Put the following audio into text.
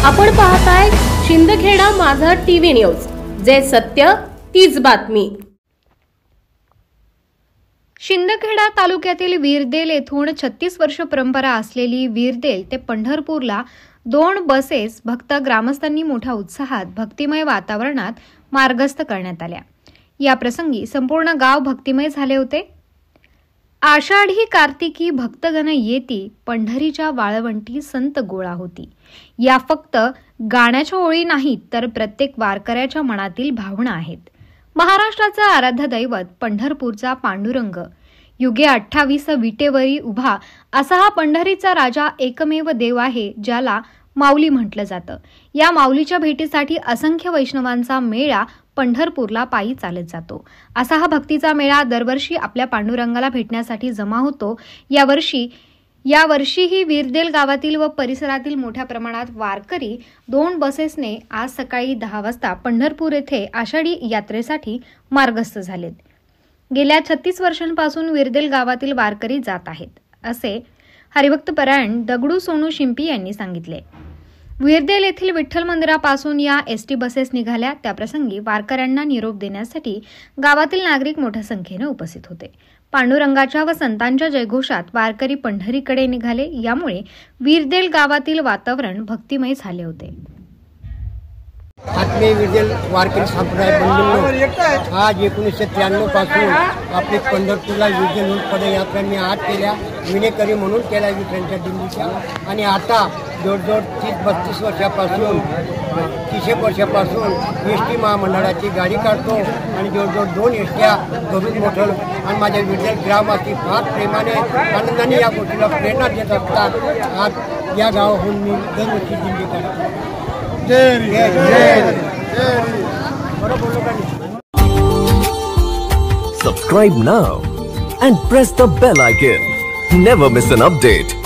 आपण पाहताय शिंदखेडा माझा टीव्ही न्यूज, जे सत्य तीच बातमी। शिंदखेडा तालुक्यातील वीरदेल येथून 36 वर्ष परंपरा असलेली वीरदेल ते पंढरपूरला 2 बसेस भक्त ग्रामस्थांनी मोठ्या उत्साहात भक्तिमय वातावरणात मार्गस्थ करण्यात आल्या। या प्रसंगी संपूर्ण गाव भक्तिमय झाले होते। आषाढी कार्तिकी भक्तगण येती, पंढरीच्या वाळवंटी संत गोळा होती। या फक्त गाण्याच्या ओळी नाहीत, तर प्रत्येक वारकऱ्याच्या मनातील भावना आहेत। महाराष्ट्राचा आराध्य दैवत पंढरपूरचा पांडुरंग युगे 28 विटेवरी उभा असा हा पंढरीचा राजा एकमेव देव आहे, ज्याला माऊली म्हटलं जातं। या माऊलीच्या भेटीसाठी असंख्य वैष्णवांचा मेळा पंढरपूरला पायी चालत जातो। असा हा भक्तीचा मेळा दरवर्षी आपल्या पांडुरंगाला भेटण्यासाठी जमा होतो। यावर्षीही वीरदेल गावातील व परिसरातील मोठ्या प्रमाणात वारकरी 2 बसेसने आज सकाळी 10 वाजता पंढरपूर येथे आषाढी यात्रेसाठी मार्गस्थ झालेत। गेल्या 36 वर्षांपासून वीरदेल गावातील वारकरी जात आहेत, असे हरिभक्तपरायण दगडू सोनू शिंपी यांनी सांगितले। वीरदेल येथील विठ्ठल मंदिरापासून या एसटी बसेस निघाल्या। त्याप्रसंगी वारकऱ्यांना निरोप देण्यासाठी गावातील नागरिक मोठ्या संख्येने उपस्थित होते। पांडुरंगाच्या व संतांच्या जयघोषात वारकरी पंढरीकडे निघाले। यामुळे वीरदेल गावातील वातावरण भक्तिमय झाले होते। आत्मीय वीरदेल वारकरी संप्रदाय बंधूंनो, आज 1993 पासून आपली पंढरपूरला वीरदेल पदयात्रांनी आत केल्या, विनेकरी म्हणून केल्या विठ्ठलांच्या दिंडीच्या। आणि आता जवळजवळ 30-32 वर्षापासून 30 वर्षापासून एसटी महामंडळाची गाडी काढतो आणि जवळजवळ 2 एसट्या धरून मोठं आणि माझ्या वीरदेल ग्रामवासी फार प्रेमाने आनंदाने या गोष्टीला प्रेरणा देत असतात। आज या गावाहून मी दरवर्षी दिंडी काढतो। Subscribe now and press the bell icon. Never miss an update.